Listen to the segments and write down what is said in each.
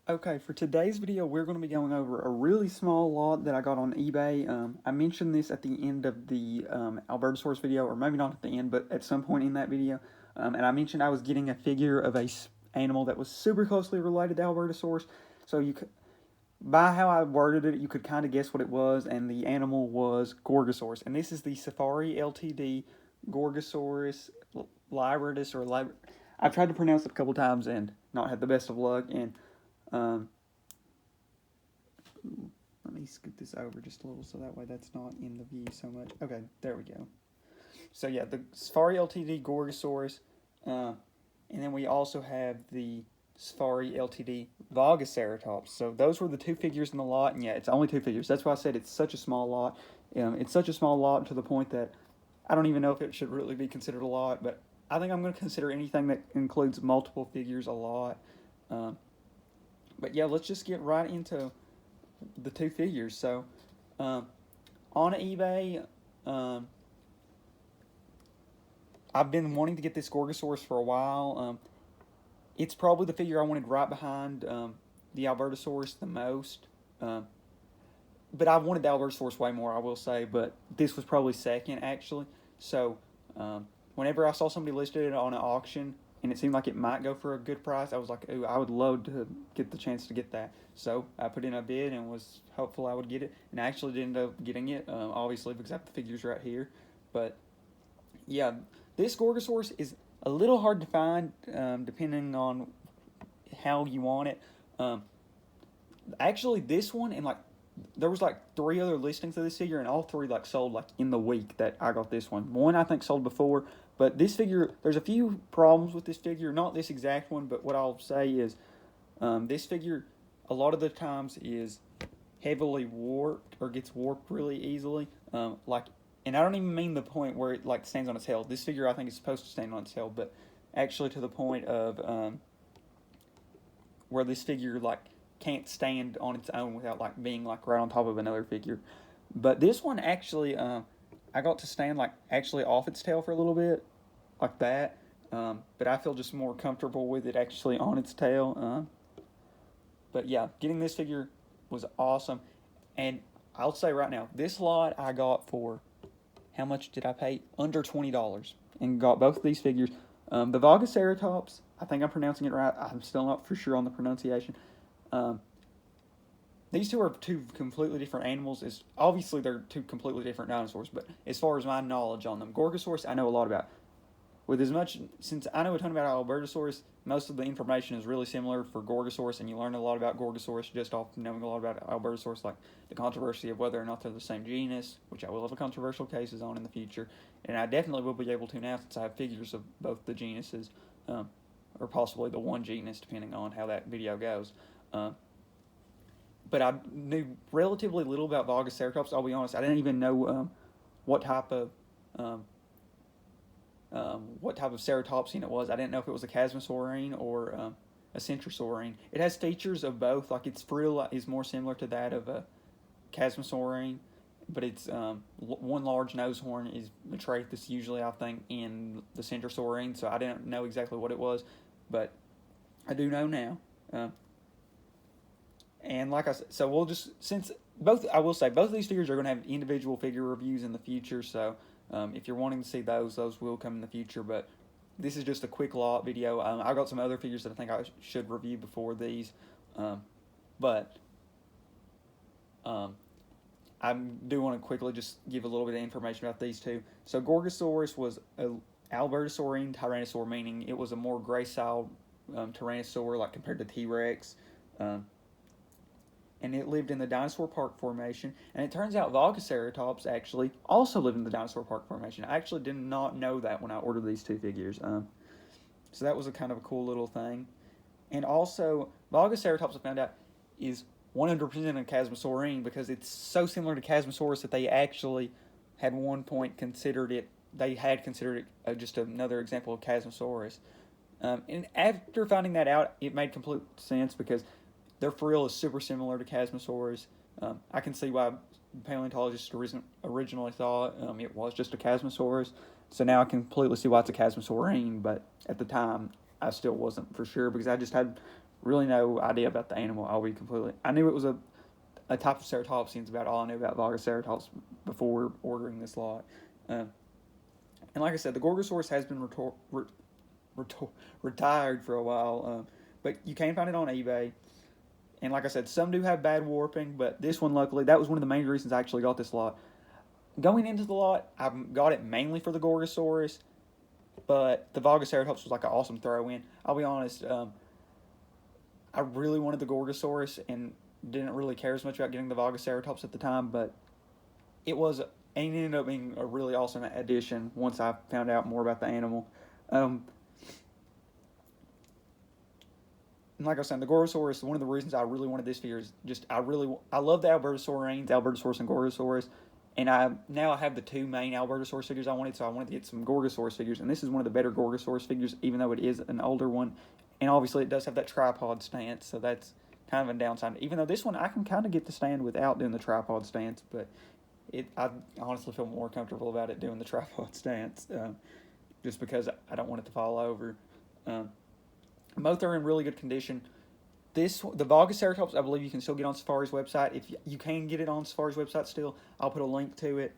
Okay, for today's video, we're going to be going over a really small lot that I got on eBay. I mentioned this at the end of the Albertosaurus video, or maybe not at the end, but at some point in that video. And I mentioned I was getting a figure of a animal that was super closely related to Albertosaurus. So by how I worded it, you could kind of guess what it was, and the animal was Gorgosaurus. And this is the Safari Ltd. Gorgosaurus Lyratus, I've tried to pronounce it a couple times and not had the best of luck. And um, let me scoot this over just a little so that way that's not in the view so much. Okay, there we go. So yeah, the Safari Ltd. Gorgosaurus, and then we also have the Safari Ltd. Vagaceratops. So those were the two figures in the lot, and yeah, it's only two figures. That's why I said it's such a small lot. It's such a small lot to the point that I don't even know if it should really be considered a lot, but I think I'm going to consider anything that includes multiple figures a lot. But yeah, let's just get right into the two figures. So on eBay, I've been wanting to get this Gorgosaurus for a while. It's probably the figure I wanted right behind the Albertosaurus the most. But I wanted the Albertosaurus way more, I will say, but this was probably second, actually. So whenever I saw somebody listed it on an auction, and it seemed like it might go for a good price, I was like, ooh, I would love to get the chance to get that. So I put in a bid and was hopeful I would get it, and I actually did end up getting it, obviously, because I have the figures right here. But yeah, this Gorgosaurus is a little hard to find, depending on how you want it. Actually, this one and there was like three other listings of this figure, and all three sold like in the week that I got this one. One I think sold before, but this figure, there's a few problems with this figure. Not this exact one, but what I'll say is, this figure a lot of the times is heavily warped or gets warped really easily. And I don't even mean the point where it stands on its tail. This figure I think is supposed to stand on its tail, but actually to the point of where this figure can't stand on its own without being right on top of another figure. But this one actually, I got to stand actually off its tail for a little bit, like that. But I feel just more comfortable with it actually on its tail. But yeah, getting this figure was awesome. And I'll say right now, this lot I got for, how much did I pay? Under $20, and got both of these figures. The Vagaceratops, I think I'm pronouncing it right. I'm still not for sure on the pronunciation. These two are two completely different animals. Obviously, they're two completely different dinosaurs, but as far as my knowledge on them, Gorgosaurus I know a lot about. Since I know a ton about Albertosaurus, most of the information is really similar for Gorgosaurus, and you learn a lot about Gorgosaurus just off knowing a lot about Albertosaurus, like the controversy of whether or not they're the same genus, which I will have a controversial cases on in the future, and I definitely will be able to now since I have figures of both the genuses, or possibly the one genus, depending on how that video goes. But I knew relatively little about Vagaceratops. I'll be honest, I didn't even know what type of ceratopsian it was. I didn't know if it was a chasmosaurine or a centrosaurine. It has features of both. Like its frill is more similar to that of a chasmosaurine, but its one large nose horn is Metrathus usually, I think, in the centrosaurine. So I didn't know exactly what it was, but I do know now. And like I said, so we'll just, I will say both of these figures are going to have individual figure reviews in the future. So if you're wanting to see those will come in the future. But this is just a quick lot video. I got some other figures that I think I should review before these. But I do want to quickly just give a little bit of information about these two. So Gorgosaurus was a Albertosaurine tyrannosaur, meaning it was a more gracile tyrannosaur compared to T-Rex. And it lived in the Dinosaur Park Formation. And it turns out Vagaceratops actually also lived in the Dinosaur Park Formation. I actually did not know that when I ordered these two figures. So that was a kind of a cool little thing. And also, Vagaceratops, I found out, is 100% a chasmosaurine because it's so similar to Chasmosaurus that they actually had one point considered it just another example of Chasmosaurus. And after finding that out, it made complete sense because their frill is super similar to Chasmosaurus. I can see why paleontologists originally thought it was just a Chasmosaurus. So now I completely see why it's a Chasmosaurine, but at the time I still wasn't for sure because I just had really no idea about the animal. I knew it was a type of ceratopsians, about all I knew about vagaceratops before ordering this lot. And like I said, the gorgosaurus has been retired for a while, but you can find it on eBay. And like I said, some do have bad warping, but this one, luckily, that was one of the main reasons I actually got this lot. Going into the lot, I got it mainly for the gorgosaurus, but the vagaceratops was like an awesome throw-in. I'll be honest, I really wanted the gorgosaurus and didn't really care as much about getting the vagaceratops at the time, but it ended up being a really awesome addition once I found out more about the animal. And like I was saying, the gorgosaurus, one of the reasons I really wanted this figure is just I love the Albertosaurus and gorgosaurus, and now I have the two main Albertosaurus figures I wanted, so I wanted to get some gorgosaurus figures, and this is one of the better gorgosaurus figures, even though it is an older one, and obviously it does have that tripod stance, so that's kind of a downside. Even though this one I can kind of get the stand without doing the tripod stance, but I honestly feel more comfortable about it doing the tripod stance, just because I don't want it to fall over. Both are in really good condition. The vagaceratops, I believe you can still get on Safari's website. If you can get it on Safari's website still, I'll put a link to it.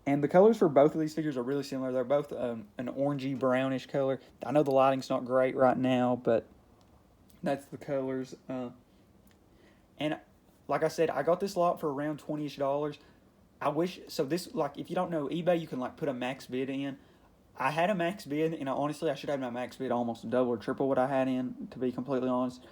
And the colors for both of these figures are really similar. They're both an orangey brownish color. I know the lighting's not great right now, but that's the colors. And like I said, I got this lot for around $20-ish. If you don't know, eBay, you can like put a max bid in. I had a max bid, and honestly, I should have my max bid almost double or triple what I had in, to be completely honest.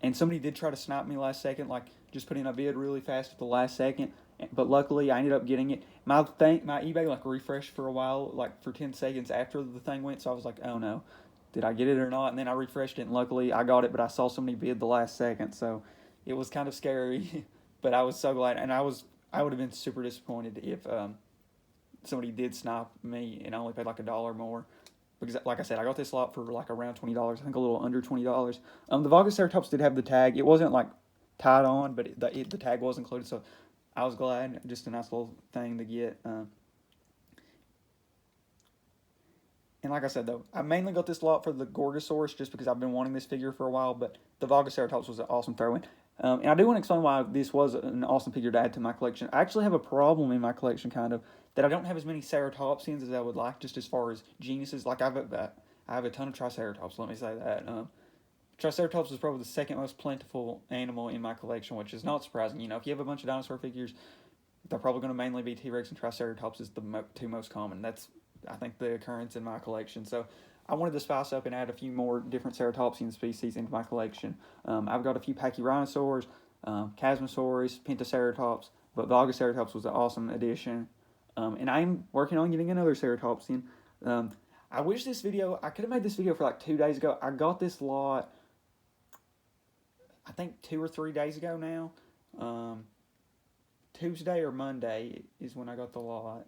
And somebody did try to snipe me last second, like just put in a bid really fast at the last second. But luckily, I ended up getting it. My eBay like refreshed for a while, like for 10 seconds after the thing went. So I was like, oh no, did I get it or not? And then I refreshed it, and luckily I got it. But I saw somebody bid the last second, so it was kind of scary. But I was so glad, and I would have been super disappointed if somebody did snipe me and I only paid like $1 more, because like I said, I got this lot for like around $20. I think a little under $20. The vagaceratops did have the tag. It wasn't like tied on, but the tag was included, so I was glad. Just a nice little thing to get. And like I said, though, I mainly got this lot for the gorgosaurus just because I've been wanting this figure for a while, but the vagaceratops was an awesome throw-in. And I do want to explain why this was an awesome figure to add to my collection. I actually have a problem in my collection, kind of, that I don't have as many ceratopsians as I would like, just as far as genuses. Like, I have a ton of triceratops, let me say that. Triceratops is probably the second most plentiful animal in my collection, which is not surprising. You know, if you have a bunch of dinosaur figures, they're probably going to mainly be T-Rex, and Triceratops is the two most common. That's, I think, the occurrence in my collection. So I wanted to spice up and add a few more different ceratopsian species into my collection. I've got a few pachyrhinosaurs, chasmosaurus, pentaceratops, but vagaceratops was an awesome addition. And I'm working on getting another ceratopsian. I wish I could have made this video for like 2 days ago. I got this lot, I think 2 or 3 days ago now. Tuesday or Monday is when I got the lot.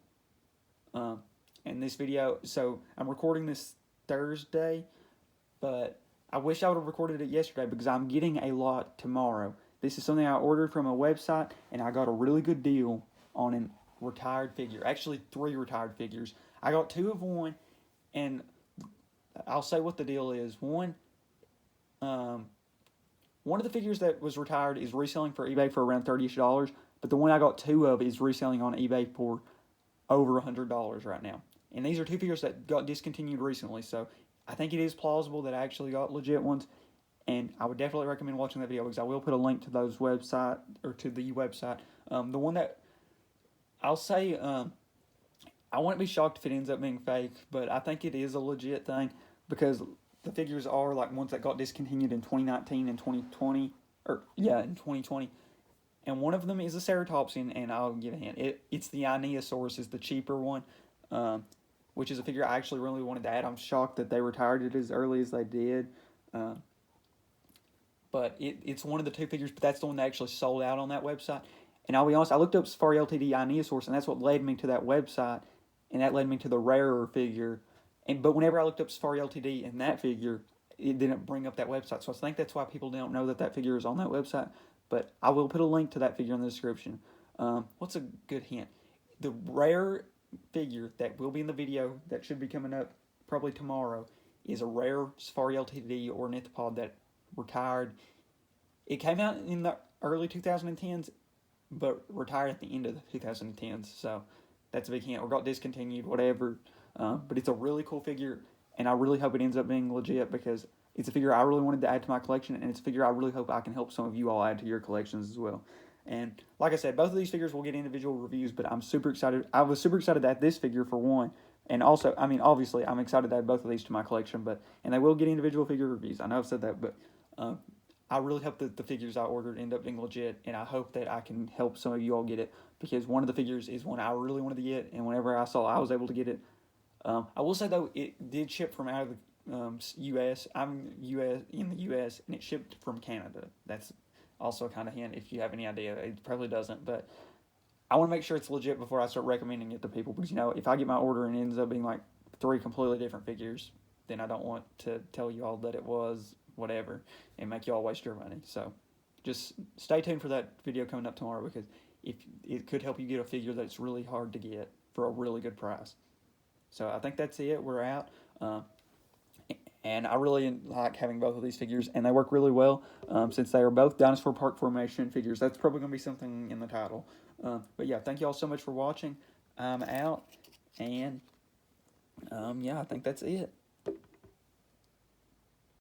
And this video, so I'm recording this Thursday, but I wish I would have recorded it yesterday because I'm getting a lot tomorrow. This is something I ordered from a website, and I got a really good deal on a retired figure. Actually, 3 retired figures. I got 2 of one, and I'll say what the deal is. One of the figures that was retired is reselling for eBay for around $30-ish, but the one I got 2 of is reselling on eBay for over $100 right now. And these are 2 figures that got discontinued recently, so I think it is plausible that I actually got legit ones, and I would definitely recommend watching that video because I will put a link to the website. The one that I'll say, I wouldn't be shocked if it ends up being fake, but I think it is a legit thing because the figures are like ones that got discontinued in 2019 and 2020, in 2020. And one of them is a ceratopsian, and I'll give a hint. It's the Dinosaurus, is the cheaper one, which is a figure I actually really wanted to add. I'm shocked that they retired it as early as they did. But it's one of the 2 figures, but that's the one that actually sold out on that website. And I'll be honest, I looked up Safari Ltd. Dinosaurus, and that's what led me to that website, and that led me to the rarer figure. But whenever I looked up Safari Ltd. and that figure, it didn't bring up that website. So I think that's why people don't know that figure is on that website. But I will put a link to that figure in the description. What's a good hint? The rare figure that will be in the video that should be coming up probably tomorrow is a rare Safari Ltd ornithopod that retired. It came out in the early 2010s, but retired at the end of the 2010s. So that's a big hint, or got discontinued, whatever. But it's a really cool figure, and I really hope it ends up being legit because it's a figure I really wanted to add to my collection, and it's a figure I really hope I can help some of you all add to your collections as well. And like I said, both of these figures will get individual reviews, but I'm super excited. I was super excited to add this figure for one. And also, I mean, obviously, I'm excited to add both of these to my collection, and they will get individual figure reviews. I know I've said that, but I really hope that the figures I ordered end up being legit, and I hope that I can help some of you all get it, because one of the figures is one I really wanted to get, and whenever I saw I was able to get it, I will say, though, it did ship from out of the U.S. I'm in the U.S., and it shipped from Canada. That's also a kind of hint if you have any idea. It probably doesn't, but I want to make sure it's legit before I start recommending it to people, because, if I get my order and it ends up being like 3 completely different figures, then I don't want to tell you all that it was whatever and make you all waste your money. So just stay tuned for that video coming up tomorrow, because if it could help you get a figure that's really hard to get for a really good price. So I think that's it. We're out. And I really like having both of these figures, and they work really well since they are both Dinosaur Park Formation figures. That's probably going to be something in the title. But yeah, thank you all so much for watching. I'm out, and yeah, I think that's it.